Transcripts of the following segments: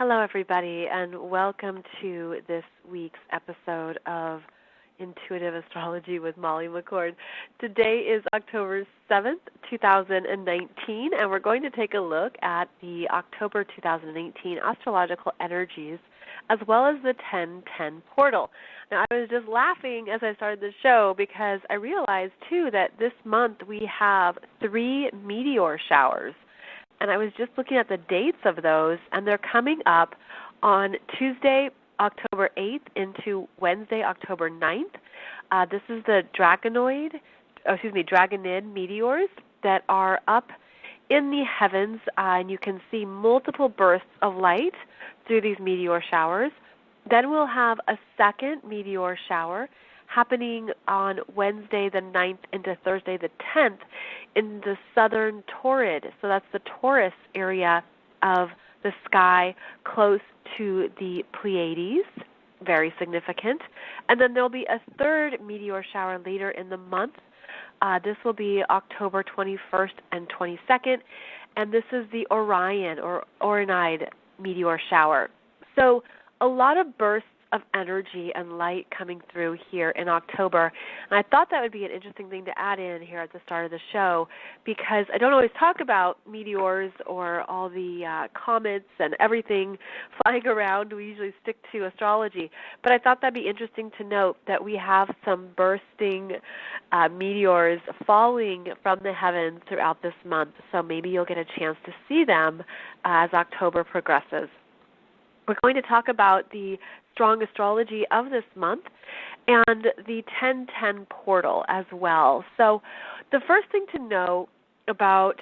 Hello, everybody, and welcome to this week's episode of Intuitive Astrology with Molly McCord. Today is October 7th, 2019, and we're going to take a look at the October 2018 astrological energies as well as the 1010 portal. Now, I was just laughing as I started the show because I realized, too, that this month we have 3 meteor showers. And I was just looking at the dates of those, and they're coming up on Tuesday, October 8th into Wednesday, October 9th. This is the Dragonid meteors that are up in the heavens, and you can see multiple bursts of light through these meteor showers. Then we'll have a second meteor shower happening on Wednesday the 9th into Thursday the 10th in the southern Torrid. So that's the Taurus area of the sky close to the Pleiades, very significant. And then there'll be a third meteor shower later in the month. This will be October 21st and 22nd, and this is the Orion or Orionide meteor shower. So a lot of bursts of energy and light coming through here in October. And I thought that would be an interesting thing to add in here at the start of the show because I don't always talk about meteors or all the comets and everything flying around. We usually stick to astrology. But I thought that would be interesting to note that we have some bursting meteors falling from the heavens throughout this month. So maybe you'll get a chance to see them as October progresses. We're going to talk about the strong astrology of this month and the 1010 portal as well. So the first thing to know about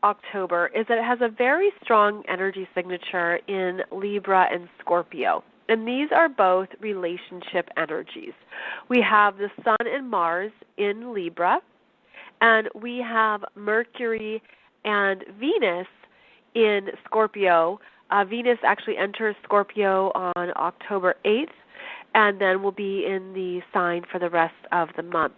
October is that it has a very strong energy signature in Libra and Scorpio. And these are both relationship energies. We have the Sun and Mars in Libra, and we have Mercury and Venus in Scorpio. Venus actually enters Scorpio on October 8th and then will be in the sign for the rest of the month.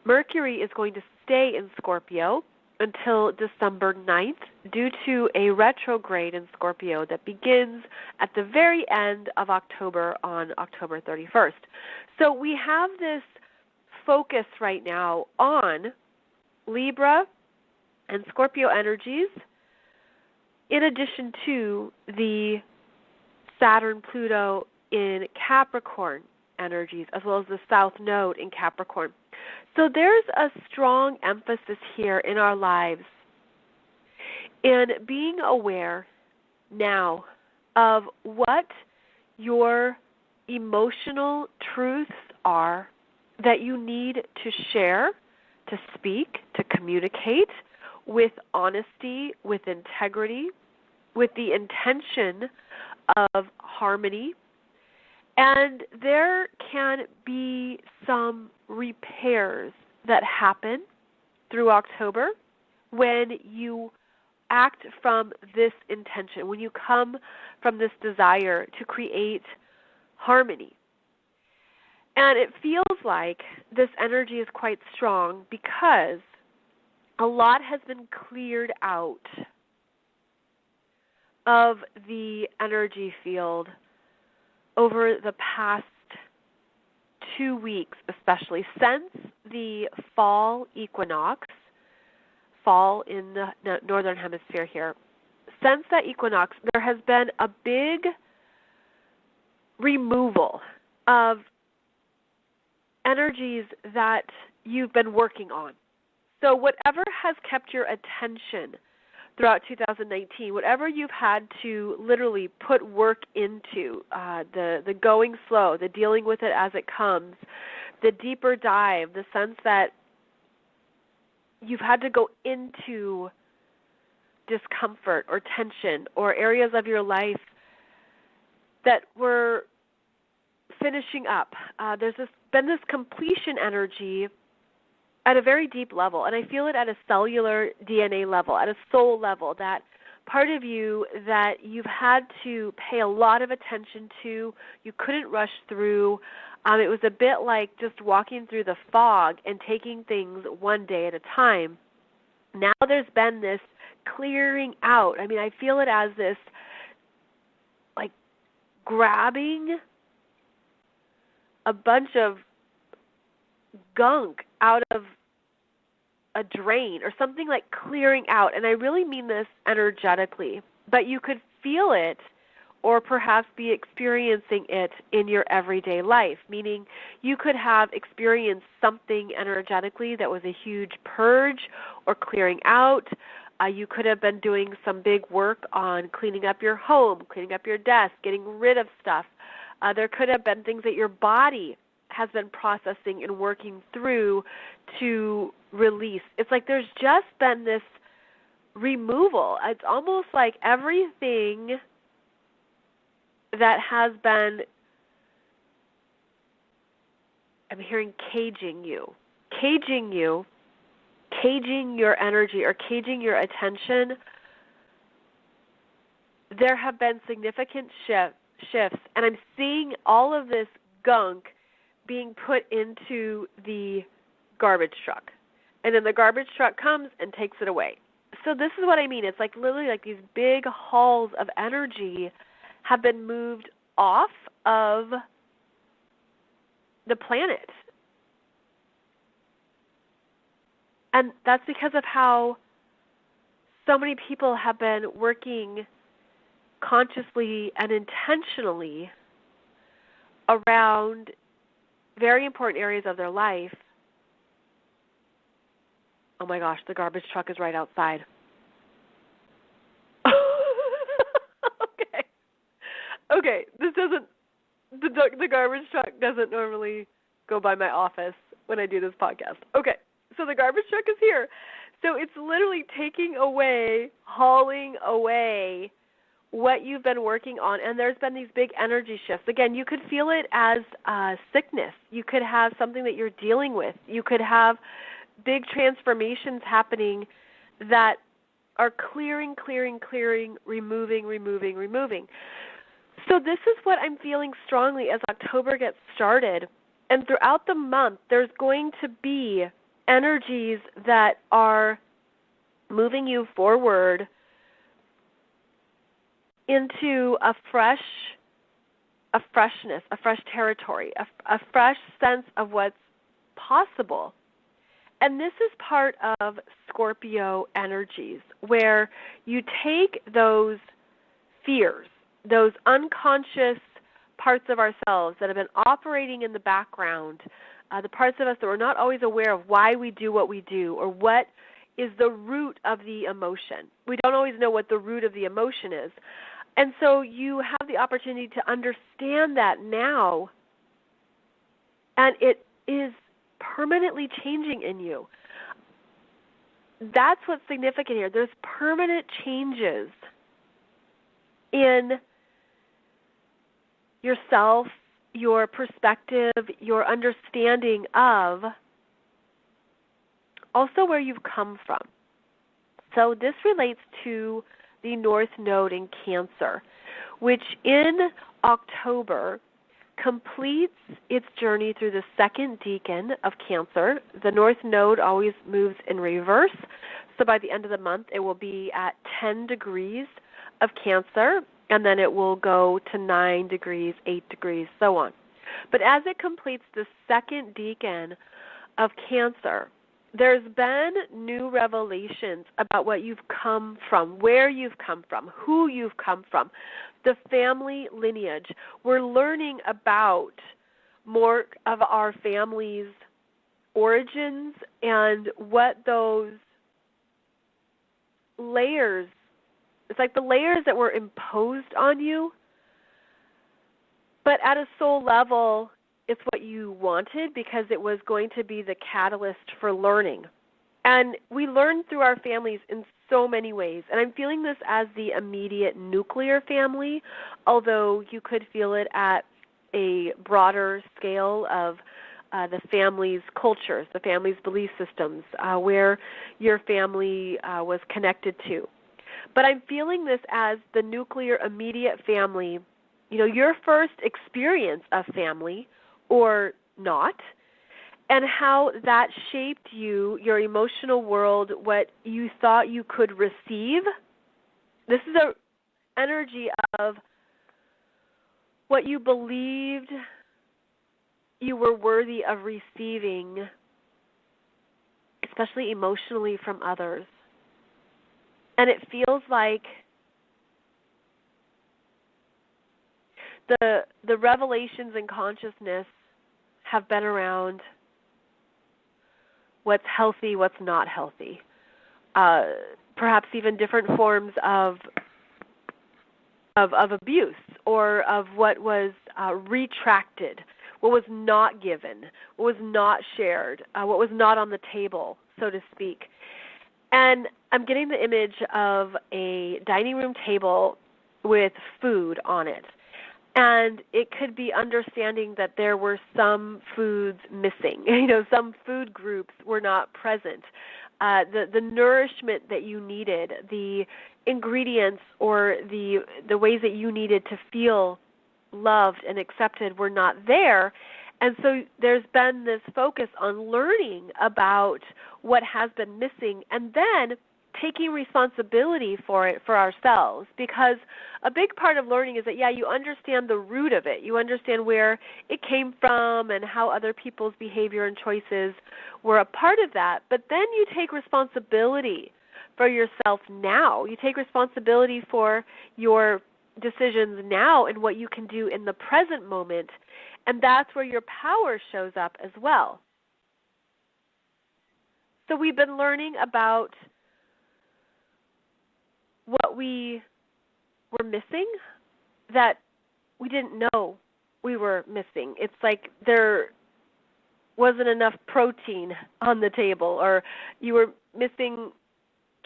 Mercury is going to stay in Scorpio until December 9th due to a retrograde in Scorpio that begins at the very end of October on October 31st. So we have this focus right now on Libra and Scorpio energies, in addition to the Saturn, Pluto in Capricorn energies, as well as the South Node in Capricorn. So there's a strong emphasis here in our lives in being aware now of what your emotional truths are that you need to share, to speak, to communicate with honesty, with integrity, with the intention of harmony. And there can be some repairs that happen through October when you act from this intention, when you come from this desire to create harmony. And it feels like this energy is quite strong because a lot has been cleared out of the energy field over the past 2 weeks, especially since the fall equinox, fall in the northern hemisphere here. Since that equinox, there has been a big removal of energies that you've been working on. So whatever has kept your attention throughout 2019, whatever you've had to literally put work into, the going slow, the dealing with it as it comes, the deeper dive, the sense that you've had to go into discomfort or tension or areas of your life that were finishing up. There's been this completion energy at a very deep level, and I feel it at a cellular DNA level, at a soul level, that part of you that you've had to pay a lot of attention to, you couldn't rush through. It was a bit like just walking through the fog and taking things one day at a time. Now there's been this clearing out. I mean, I feel it as this grabbing a bunch of gunk out of a drain or something, like clearing out. And I really mean this energetically, but you could feel it or perhaps be experiencing it in your everyday life, meaning you could have experienced something energetically that was a huge purge or clearing out. You could have been doing some big work on cleaning up your home, cleaning up your desk, getting rid of stuff. There could have been things that your body has been processing and working through to release. It's like there's just been this removal. It's almost like everything that has been, I'm hearing caging you, caging your energy or caging your attention. There have been significant shifts, and I'm seeing all of this gunk being put into the garbage truck. And then the garbage truck comes and takes it away. So this is what I mean. It's like literally like these big hauls of energy have been moved off of the planet. And that's because of how so many people have been working consciously and intentionally around very important areas of their life. Oh my gosh, the garbage truck is right outside. Okay, this doesn't, the garbage truck doesn't normally go by my office when I do this podcast. Okay, so the garbage truck is here. So it's literally taking away, hauling away what you've been working on, and there's been these big energy shifts. Again, you could feel it as sickness. You could have something that you're dealing with. You could have big transformations happening that are clearing, removing. So this is what I'm feeling strongly as October gets started. And throughout the month, there's going to be energies that are moving you forward into a freshness, a fresh territory, a fresh sense of what's possible. And this is part of Scorpio energies, where you take those fears, those unconscious parts of ourselves that have been operating in the background, the parts of us that we're not always aware of why we do what we do or what is the root of the emotion. We don't always know what the root of the emotion is. And so you have the opportunity to understand that now, and it is permanently changing in you. That's what's significant here. There's permanent changes in yourself, your perspective, your understanding of also where you've come from. So this relates to the North Node in Cancer, which in October completes its journey through the second decan of Cancer. The North Node always moves in reverse, so by the end of the month it will be at 10 degrees of Cancer, and then it will go to 9 degrees, 8 degrees, so on. But as it completes the second decan of Cancer, there's been new revelations about what you've come from, where you've come from, who you've come from, the family lineage. We're learning about more of our family's origins and what those layers, it's like the layers that were imposed on you, but at a soul level, it's what you wanted because it was going to be the catalyst for learning. And we learn through our families in so many ways. And I'm feeling this as the immediate nuclear family, although you could feel it at a broader scale of the family's cultures, the family's belief systems, where your family was connected to. But I'm feeling this as the nuclear immediate family, your first experience of family, or not, and how that shaped you, your emotional world, what you thought you could receive. This is an energy of what you believed you were worthy of receiving, especially emotionally from others. And it feels like the revelations in consciousness have been around what's healthy, what's not healthy. Perhaps even different forms of abuse, or of what was retracted, what was not given, what was not shared, what was not on the table, so to speak. And I'm getting the image of a dining room table with food on it. And it could be understanding that there were some foods missing. Some food groups were not present. The nourishment that you needed, the ingredients or the ways that you needed to feel loved and accepted were not there. And so there's been this focus on learning about what has been missing and then taking responsibility for it for ourselves. Because a big part of learning is that, you understand the root of it. You understand where it came from and how other people's behavior and choices were a part of that. But then you take responsibility for yourself now. You take responsibility for your decisions now and what you can do in the present moment. And that's where your power shows up as well. So we've been learning about what we were missing that we didn't know we were missing. It's like there wasn't enough protein on the table, or you were missing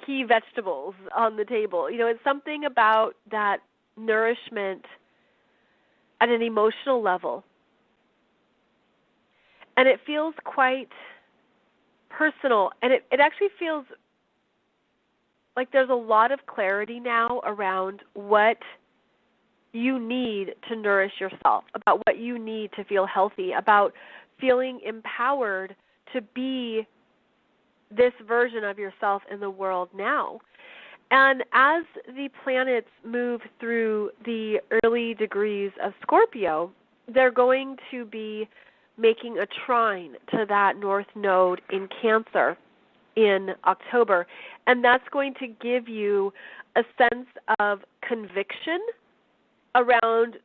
key vegetables on the table. It's something about that nourishment at an emotional level. And it feels quite personal, and it actually feels like there's a lot of clarity now around what you need to nourish yourself, about what you need to feel healthy, about feeling empowered to be this version of yourself in the world now. And as the planets move through the early degrees of Scorpio, they're going to be making a trine to that North Node in Cancer in October. And that's going to give you a sense of conviction around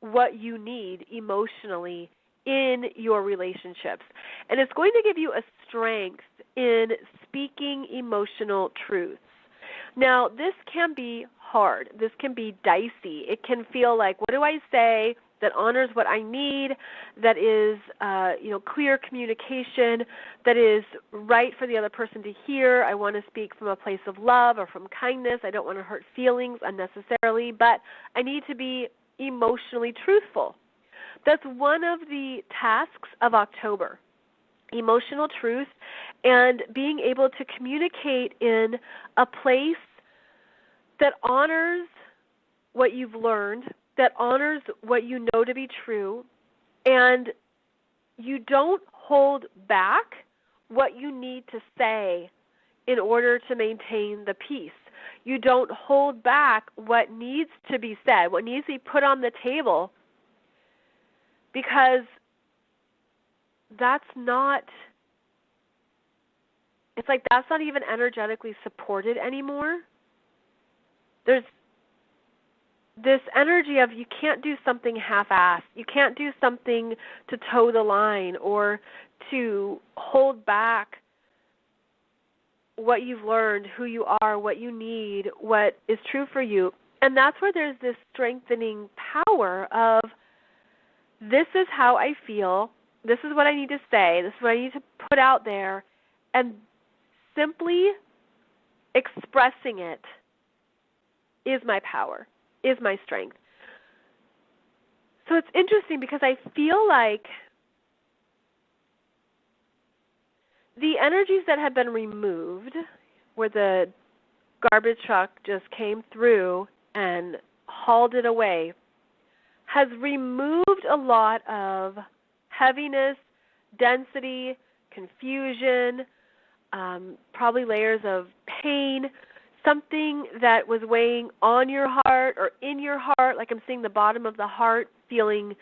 what you need emotionally in your relationships. And it's going to give you a strength in speaking emotional truths. Now, this can be hard. This can be dicey. It can feel like, what do I say that honors what I need, that is clear communication, that is right for the other person to hear. I want to speak from a place of love or from kindness. I don't want to hurt feelings unnecessarily, but I need to be emotionally truthful. That's one of the tasks of October, emotional truth, and being able to communicate in a place that honors what you've learned, that honors what you know to be true, and you don't hold back what you need to say in order to maintain the peace. You don't hold back what needs to be said, what needs to be put on the table, because that's not even energetically supported anymore. There's this energy of you can't do something half-assed. You can't do something to toe the line or to hold back what you've learned, who you are, what you need, what is true for you. And that's where there's this strengthening power of, this is how I feel, this is what I need to say, this is what I need to put out there, and simply expressing it is my power, is my strength. So it's interesting because I feel like the energies that have been removed, where the garbage truck just came through and hauled it away, has removed a lot of heaviness, density, confusion, probably layers of pain. something that was weighing on your heart or in your heart, like I'm seeing the bottom of the heart, feeling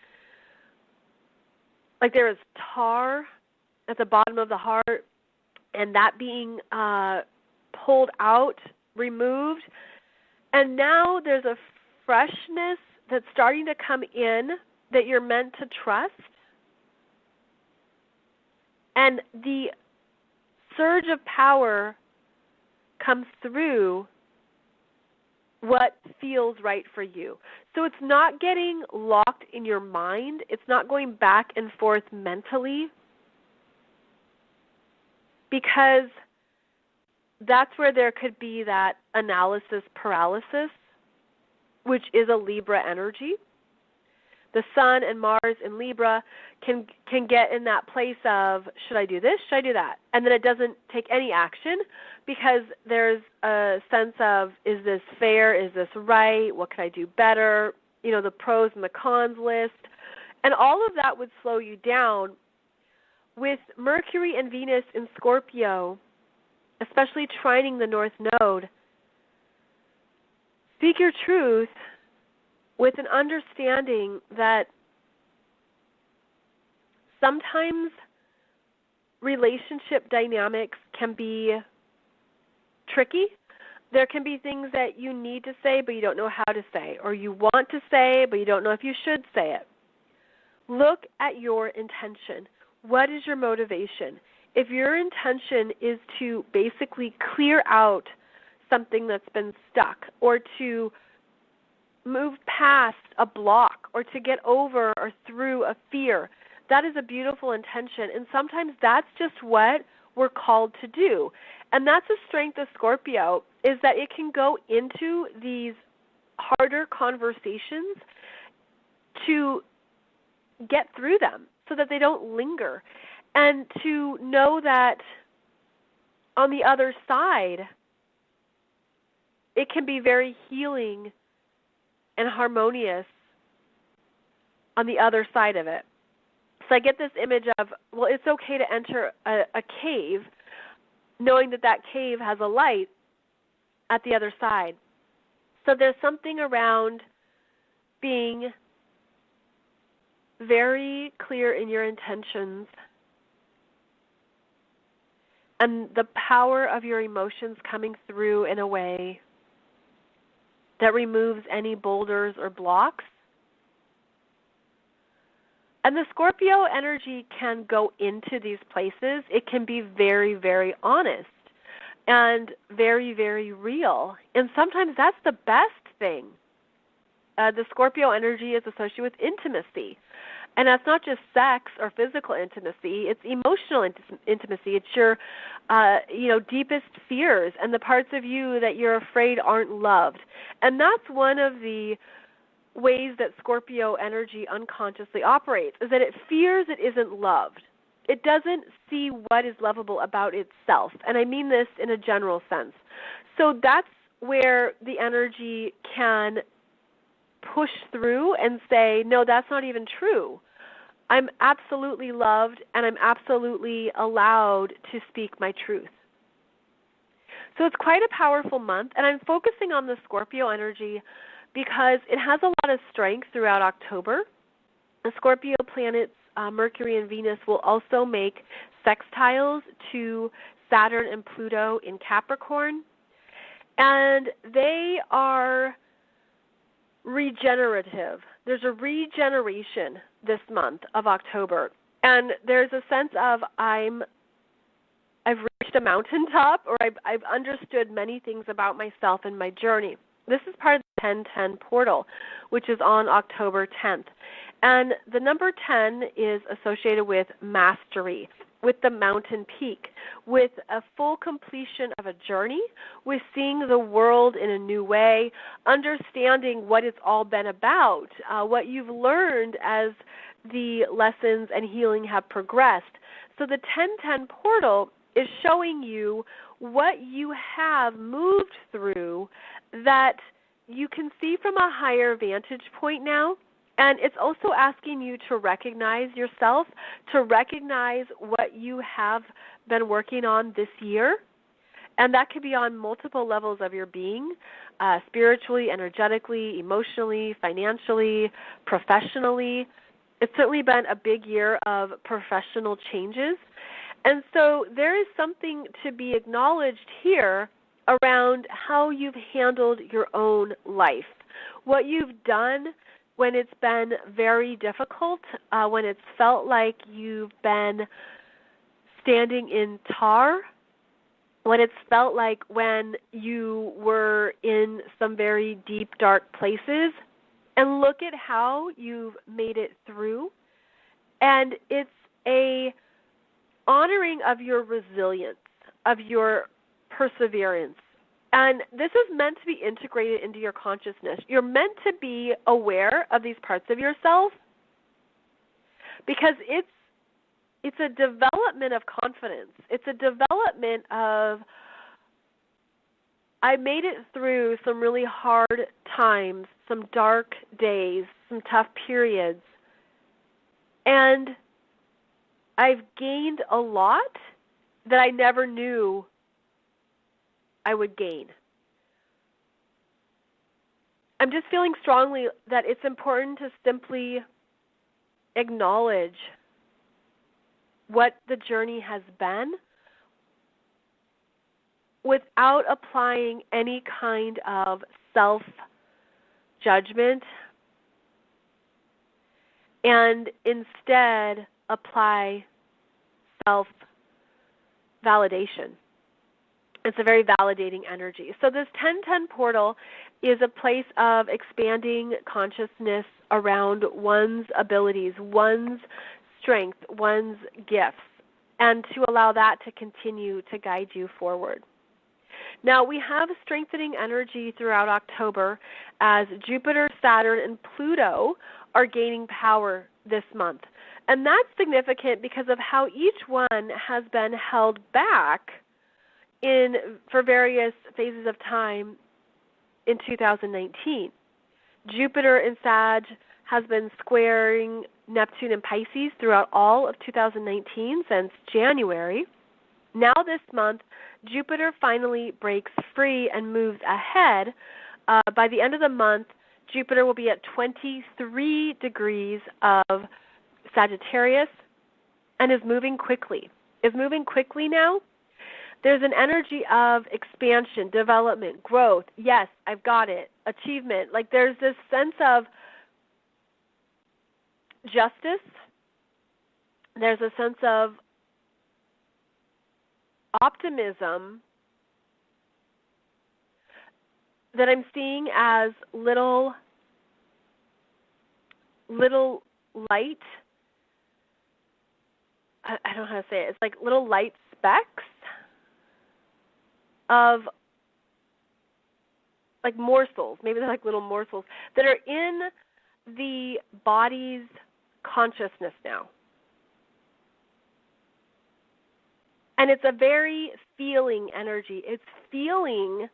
like there is tar at the bottom of the heart, and that being pulled out, removed. And now there's a freshness that's starting to come in that you're meant to trust. And the surge of power comes through what feels right for you. So it's not getting locked in your mind. It's not going back and forth mentally, because that's where there could be that analysis paralysis, which is a Libra energy. The Sun and Mars in Libra can get in that place of, should I do this, should I do that? And then it doesn't take any action because there's a sense of, is this fair, is this right, what could I do better, the pros and the cons list. And all of that would slow you down. With Mercury and Venus in Scorpio, especially trining the North Node, speak your truth with an understanding that sometimes relationship dynamics can be tricky. There can be things that you need to say but you don't know how to say, or you want to say but you don't know if you should say it. Look at your intention. What is your motivation? If your intention is to basically clear out something that's been stuck, or to move past a block, or to get over or through a fear, that is a beautiful intention. And sometimes that's just what we're called to do. And that's the strength of Scorpio, is that it can go into these harder conversations to get through them so that they don't linger. And to know that on the other side, it can be very healing and harmonious on the other side of it. So I get this image of, well, it's okay to enter a cave knowing that that cave has a light at the other side. So there's something around being very clear in your intentions and the power of your emotions coming through in a way that removes any boulders or blocks. And the Scorpio energy can go into these places. It can be very, very honest and very, very real. And sometimes that's the best thing. The Scorpio energy is associated with intimacy. And that's not just sex or physical intimacy. It's emotional intimacy. It's your deepest fears and the parts of you that you're afraid aren't loved. And that's one of the ways that Scorpio energy unconsciously operates, is that it fears it isn't loved. It doesn't see what is lovable about itself. And I mean this in a general sense. So that's where the energy can push through and say, no, that's not even true. I'm absolutely loved, and I'm absolutely allowed to speak my truth. So it's quite a powerful month, and I'm focusing on the Scorpio energy because it has a lot of strength throughout October. The Scorpio planets, Mercury and Venus, will also make sextiles to Saturn and Pluto in Capricorn, and they are regenerative. There's a regeneration this month of October, and there's a sense of I've reached a mountaintop, or I've understood many things about myself and my journey. This is part of the 1010 portal, which is on October 10th. And the number 10 is associated with mastery, with the mountain peak, with a full completion of a journey, with seeing the world in a new way, understanding what it's all been about, what you've learned as the lessons and healing have progressed. So the 1010 portal is showing you what you have moved through that you can see from a higher vantage point now. And it's also asking you to recognize yourself, to recognize what you have been working on this year, And that could be on multiple levels of your being, spiritually, energetically, emotionally, financially, professionally. It's certainly been a big year of professional changes. And so there is something to be acknowledged here around how you've handled your own life, what you've done when it's been very difficult, when it's felt like you've been standing in tar, when it's felt like when you were in some very deep, dark places, and look at how you've made it through. And it's a honoring of your resilience, of your perseverance. And this is meant to be integrated into your consciousness. You're meant to be aware of these parts of yourself because it's a development of confidence. It's a development of, I made it through some really hard times, some dark days, some tough periods, and I've gained a lot that I never knew I would gain. I'm just feeling strongly that it's important to simply acknowledge what the journey has been without applying any kind of self-judgment, and instead apply self-validation. It's a very validating energy. So this 1010 portal is a place of expanding consciousness around one's abilities, one's strength, one's gifts, and to allow that to continue to guide you forward. Now, we have strengthening energy throughout October as Jupiter, Saturn, and Pluto are gaining power this month. And that's significant because of how each one has been held back for various phases of time in 2019. Jupiter in Sag has been squaring Neptune and Pisces throughout all of 2019 since January. Now this month, Jupiter finally breaks free and moves ahead. By the end of the month, Jupiter will be at 23 degrees of Sagittarius and is moving quickly. Now. There's an energy of expansion, development, growth. Yes, I've got it. Achievement. Like there's this sense of justice. There's a sense of optimism that I'm seeing as little light. I don't know how to say it. It's like little light specks of like morsels, maybe they're like little morsels, that are in the body's consciousness now. And it's a very feeling energy. It's feeling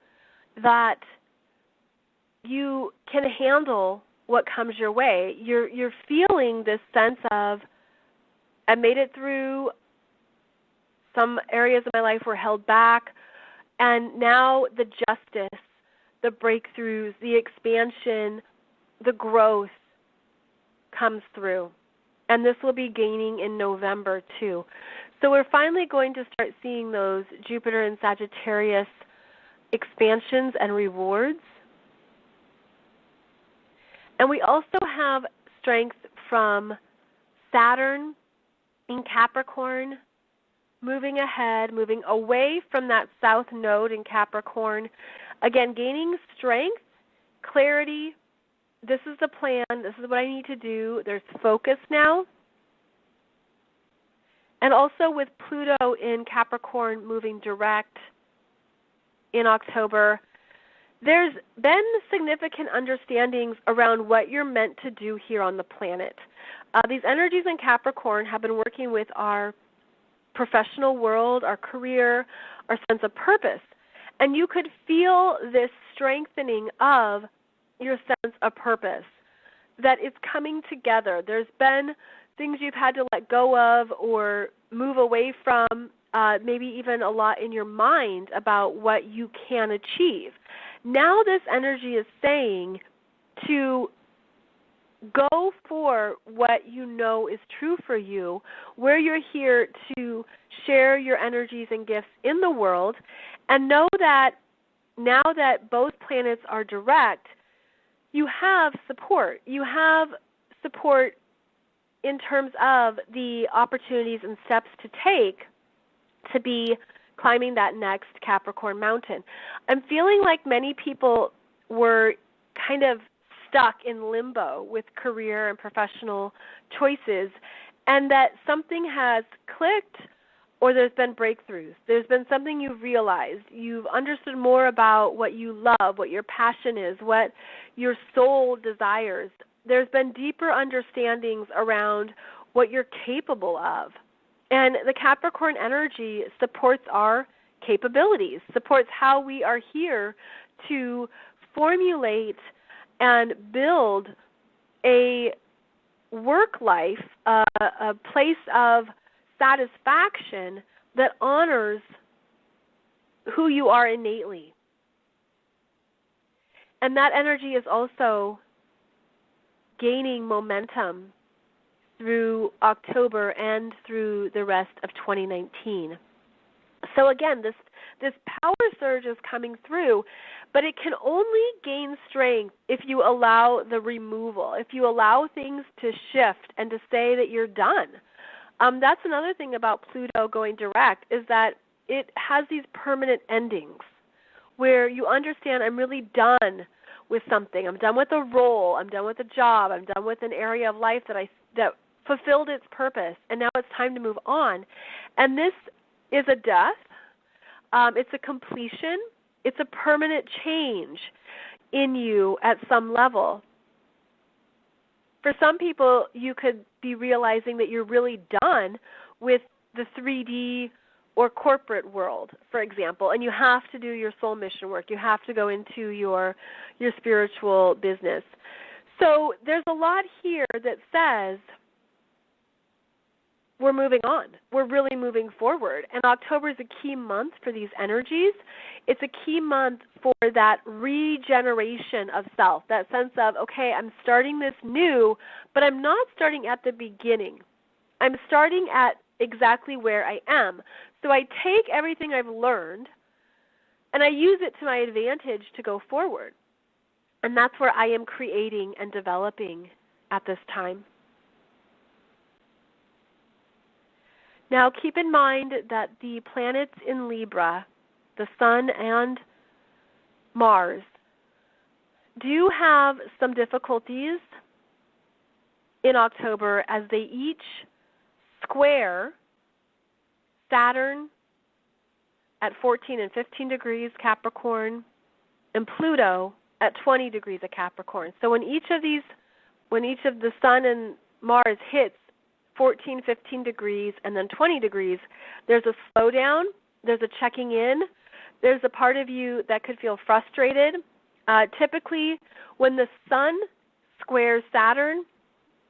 that you can handle what comes your way. You're feeling this sense of, I made it through, some areas of my life were held back, and now the justice, the breakthroughs, the expansion, the growth comes through. And this will be gaining in November too. So we're finally going to start seeing those Jupiter and Sagittarius expansions and rewards. And we also have strength from Saturn in Capricorn, moving ahead, moving away from that south node in Capricorn. Again, gaining strength, clarity. This is the plan. This is what I need to do. There's focus now. And also with Pluto in Capricorn moving direct in October, there's been significant understandings around what you're meant to do here on the planet. These energies in Capricorn have been working with our professional world, our career, our sense of purpose. And you could feel this strengthening of your sense of purpose, that it's coming together. There's been things you've had to let go of or move away from, maybe even a lot in your mind about what you can achieve. Now this energy is saying to go for what you know is true for you, where you're here to share your energies and gifts in the world, and know that now that both planets are direct, you have support. You have support in terms of the opportunities and steps to take to be climbing that next Capricorn mountain. I'm feeling like many people were kind of stuck in limbo with career and professional choices, and that something has clicked or there's been breakthroughs. There's been something you've realized. You've understood more about what you love, what your passion is, what your soul desires. There's been deeper understandings around what you're capable of. And the Capricorn energy supports our capabilities, supports how we are here to formulate and build a work life, a place of satisfaction that honors who you are innately. And that energy is also gaining momentum through October and through the rest of 2019. So again, this power surge is coming through, but it can only gain strength if you allow the removal, if you allow things to shift and to say that you're done. That's another thing about Pluto going direct, is that it has these permanent endings where you understand, I'm really done with something. I'm done with a role. I'm done with a job. I'm done with an area of life that fulfilled its purpose, and now it's time to move on. And this is a death. It's a completion. It's a permanent change in you at some level. For some people, you could be realizing that you're really done with the 3D or corporate world, for example, and you have to do your soul mission work. You have to go into your spiritual business. So there's a lot here that says we're moving on. We're really moving forward. And October is a key month for these energies. It's a key month for that regeneration of self, that sense of, okay, I'm starting this new, but I'm not starting at the beginning. I'm starting at exactly where I am. So I take everything I've learned and I use it to my advantage to go forward. And that's where I am creating and developing at this time. Now, keep in mind that the planets in Libra, the Sun and Mars, do have some difficulties in October as they each square Saturn at 14 and 15 degrees Capricorn and Pluto at 20 degrees of Capricorn. So when each of the Sun and Mars hits 14, 15 degrees, and then 20 degrees, there's a slowdown, there's a checking in, there's a part of you that could feel frustrated. Typically, when the Sun squares Saturn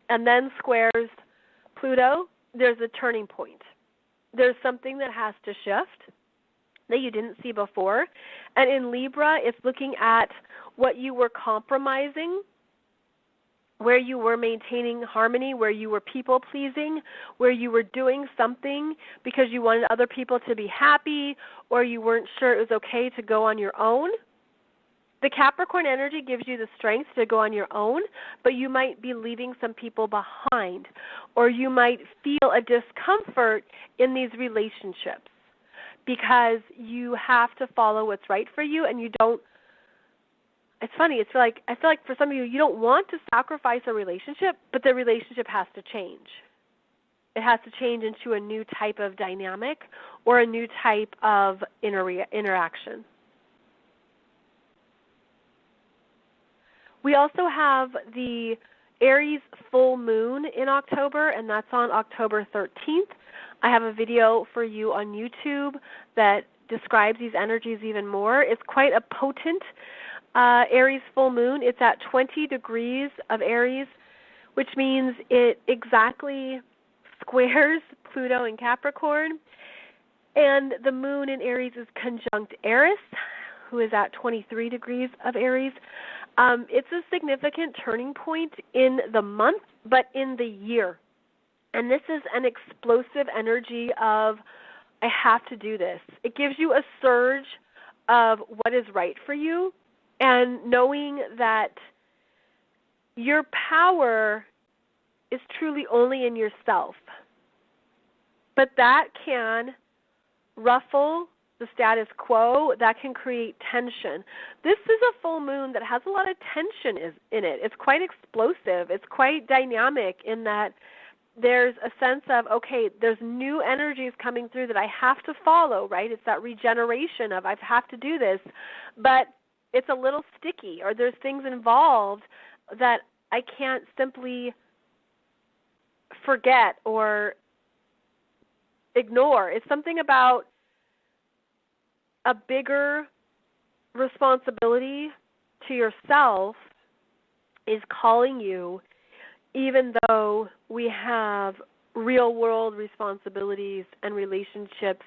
and then squares Pluto, there's a turning point. There's something that has to shift that you didn't see before. And in Libra, it's looking at what you were compromising, where you were maintaining harmony, where you were people-pleasing, where you were doing something because you wanted other people to be happy or you weren't sure it was okay to go on your own. The Capricorn energy gives you the strength to go on your own, but you might be leaving some people behind, or you might feel a discomfort in these relationships because you have to follow what's right for you, and you don't. It's funny. I feel like for some of you, you don't want to sacrifice a relationship, but the relationship has to change. It has to change into a new type of dynamic or a new type of interaction. We also have the Aries full moon in October, and that's on October 13th. I have a video for you on YouTube that describes these energies even more. It's quite a potent Aries full moon. It's at 20 degrees of Aries, which means it exactly squares Pluto in Capricorn. And the moon in Aries is conjunct Eris, who is at 23 degrees of Aries. It's a significant turning point in the month, but in the year. And this is an explosive energy of, I have to do this. It gives you a surge of what is right for you, and knowing that your power is truly only in yourself. But that can ruffle the status quo, that can create tension. This is a full moon that has a lot of tension in it. It's quite explosive. It's quite dynamic in that there's a sense of, okay, there's new energies coming through that I have to follow, right? It's that regeneration of I have to do this, but it's a little sticky, or there's things involved that I can't simply forget or ignore. It's something about a bigger responsibility to yourself is calling you, even though we have real world responsibilities and relationships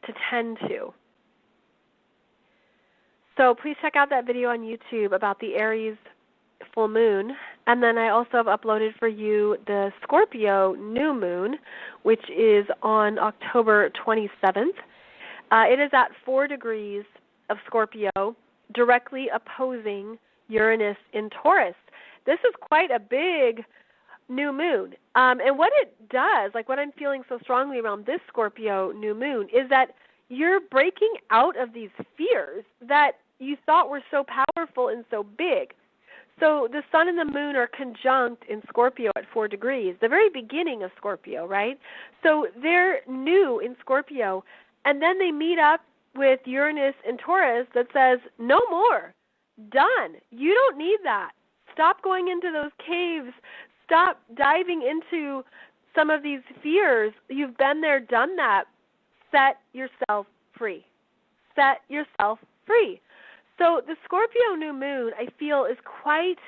to tend to. So please check out that video on YouTube about the Aries full moon. And then I also have uploaded for you the Scorpio new moon, which is on October 27th. It is at 4 degrees of Scorpio, directly opposing Uranus in Taurus. This is quite a big new moon. And what it does, like what I'm feeling so strongly around this Scorpio new moon, is that you're breaking out of these fears that you thought were so powerful and so big. So the sun and the moon are conjunct in Scorpio at 4 degrees, the very beginning of Scorpio, right? So they're new in Scorpio, and then they meet up with Uranus and Taurus that says, no more, done. You don't need that. Stop going into those caves. Stop diving into some of these fears. You've been there, done that. Set yourself free. Set yourself free. So the Scorpio new moon, I feel, is quite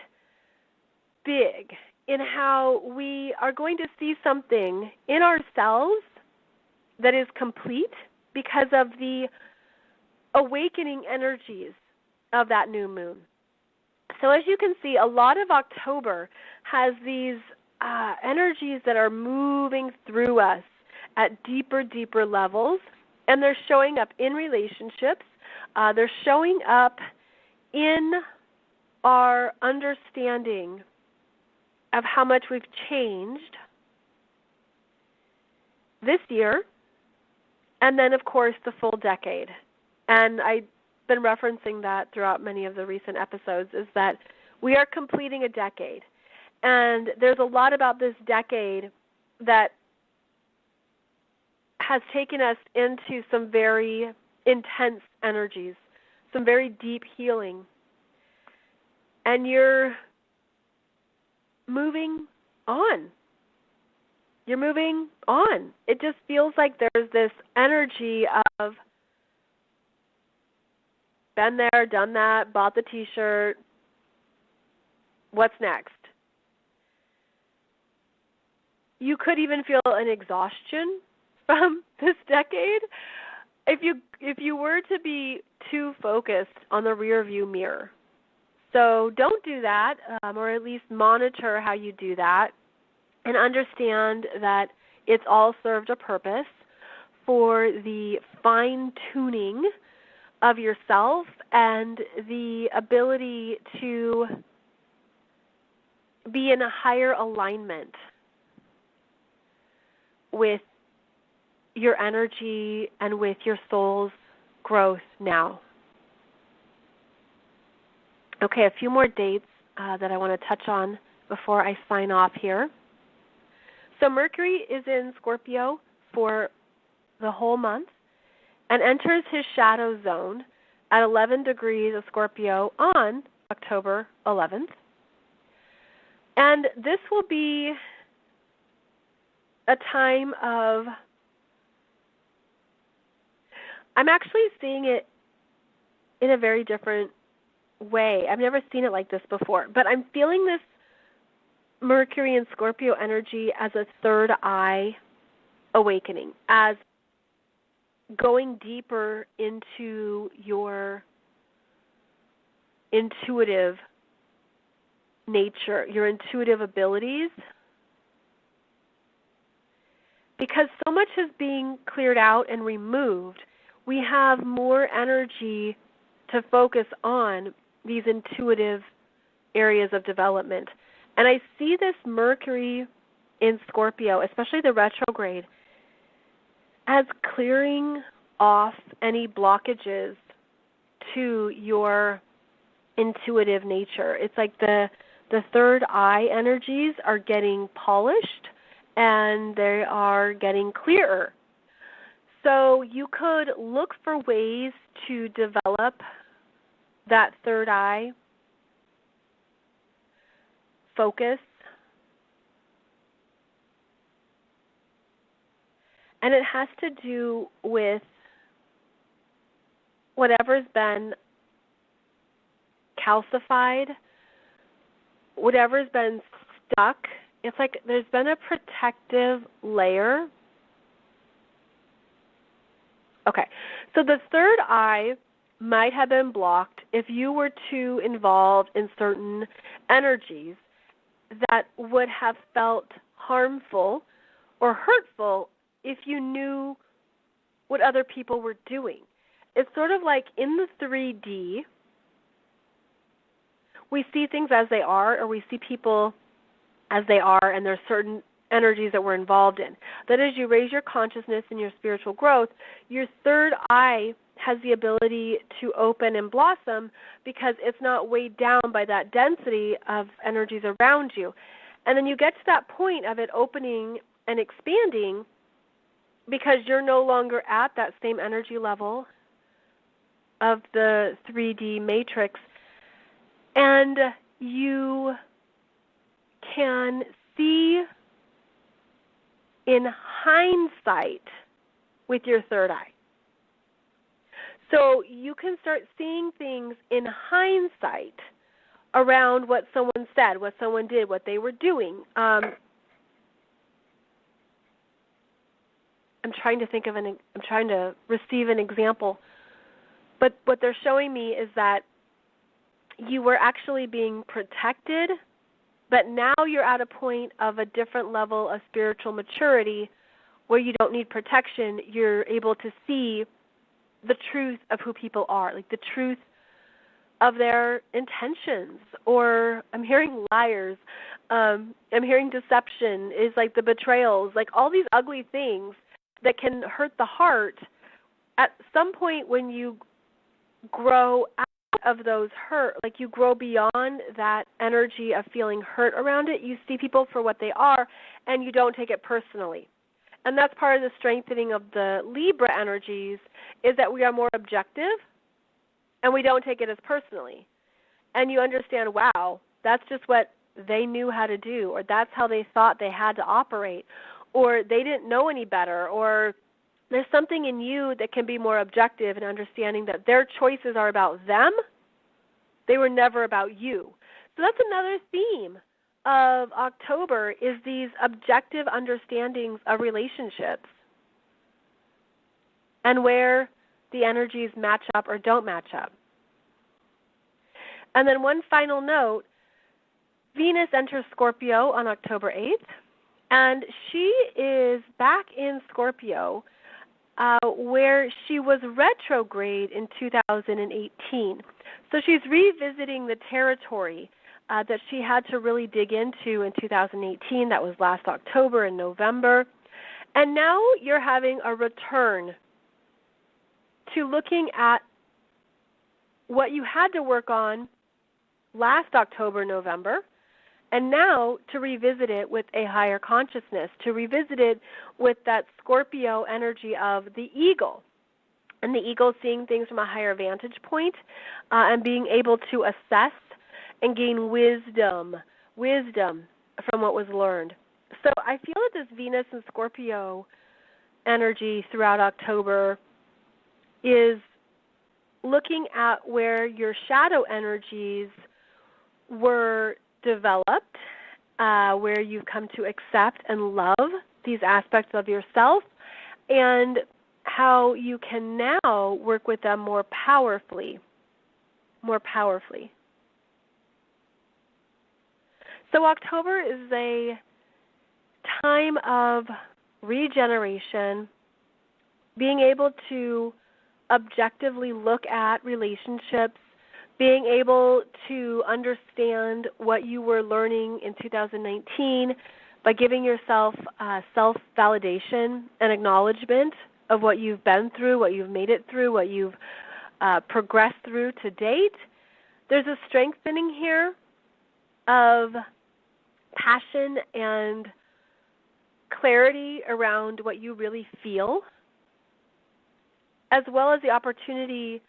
big in how we are going to see something in ourselves that is complete because of the awakening energies of that new moon. So as you can see, a lot of October has these energies that are moving through us at deeper, deeper levels, and they're showing up in relationships. They're showing up in our understanding of how much we've changed this year, and then, of course, the full decade. And I've been referencing that throughout many of the recent episodes, is that we are completing a decade. And there's a lot about this decade that has taken us into some very intense energies, some very deep healing. And you're moving on. You're moving on. It just feels like there's this energy of been there, done that, bought the t-shirt, what's next? You could even feel an exhaustion from this decade if you were to be too focused on the rear view mirror. So don't do that, or at least monitor how you do that, and understand that it's all served a purpose for the fine-tuning of yourself and the ability to be in a higher alignment with your energy and with your soul's growth now. Okay, a few more dates that I want to touch on before I sign off here. So Mercury is in Scorpio for the whole month and enters his shadow zone at 11 degrees of Scorpio on October 11th. And this will be a time of, I'm actually seeing it in a very different way. I've never seen it like this before, but I'm feeling this Mercury and Scorpio energy as a third eye awakening, as going deeper into your intuitive nature, your intuitive abilities, because so much is being cleared out and removed. We have more energy to focus on these intuitive areas of development. And I see this Mercury in Scorpio, especially the retrograde, as clearing off any blockages to your intuitive nature. It's like the third eye energies are getting polished and they are getting clearer. So you could look for ways to develop that third eye focus. And it has to do with whatever's been calcified, whatever's been stuck. It's like there's been a protective layer. Okay, so the third eye might have been blocked if you were too involved in certain energies that would have felt harmful or hurtful if you knew what other people were doing. It's sort of like in the 3D, we see things as they are, or we see people as they are, and there's certain energies that we're involved in. That as you raise your consciousness and your spiritual growth, your third eye has the ability to open and blossom because it's not weighed down by that density of energies around you. And then you get to that point of it opening and expanding because you're no longer at that same energy level of the 3D matrix, and you can see in hindsight with your third eye. So you can start seeing things in hindsight around what someone said, what someone did, what they were doing. I'm trying to receive an example. But what they're showing me is that you were actually being protected, but now you're at a point of a different level of spiritual maturity where you don't need protection. You're able to see the truth of who people are, like the truth of their intentions. Or I'm hearing liars. I'm hearing deception is like the betrayals, like all these ugly things that can hurt the heart. At some point when you grow out of those hurt, like you grow beyond that energy of feeling hurt around it, you see people for what they are and you don't take it personally. And that's part of the strengthening of the Libra energies, is that we are more objective and we don't take it as personally. And you understand, wow, that's just what they knew how to do, or that's how they thought they had to operate, or they didn't know any better, or there's something in you that can be more objective in understanding that their choices are about them. They were never about you. So that's another theme of October, is these objective understandings of relationships and where the energies match up or don't match up. And then one final note, Venus enters Scorpio on October 8th, and she is back in Scorpio where she was retrograde in 2018. So she's revisiting the territory that she had to really dig into in 2018. That was last October and November. And now you're having a return to looking at what you had to work on last October, November, and now to revisit it with a higher consciousness, to revisit it with that Scorpio energy of the eagle. And the eagle seeing things from a higher vantage point and being able to assess and gain wisdom from what was learned. So I feel that this Venus and Scorpio energy throughout October is looking at where your shadow energies were developed, where you've come to accept and love these aspects of yourself, and how you can now work with them more powerfully. So October is a time of regeneration, being able to objectively look at relationships, being able to understand what you were learning in 2019 by giving yourself self-validation and acknowledgement of what you've been through, what you've made it through, what you've progressed through to date. There's a strengthening here of passion and clarity around what you really feel, as well as the opportunity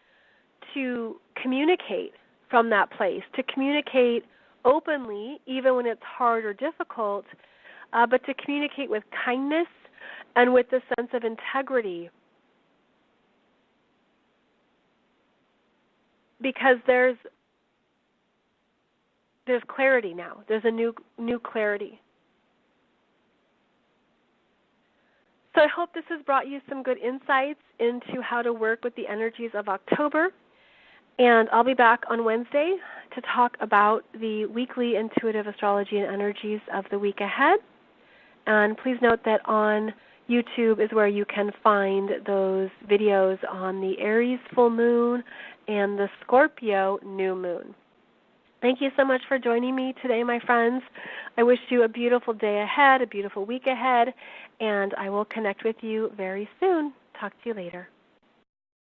to communicate from that place, to communicate openly, even when it's hard or difficult, but to communicate with kindness and with the sense of integrity. Because there's clarity now. There's a new clarity. So I hope this has brought you some good insights into how to work with the energies of October. And I'll be back on Wednesday to talk about the weekly intuitive astrology and energies of the week ahead. And please note that on YouTube is where you can find those videos on the Aries full moon and the Scorpio new moon. Thank you so much for joining me today, my friends. I wish you a beautiful day ahead, a beautiful week ahead, and I will connect with you very soon. Talk to you later.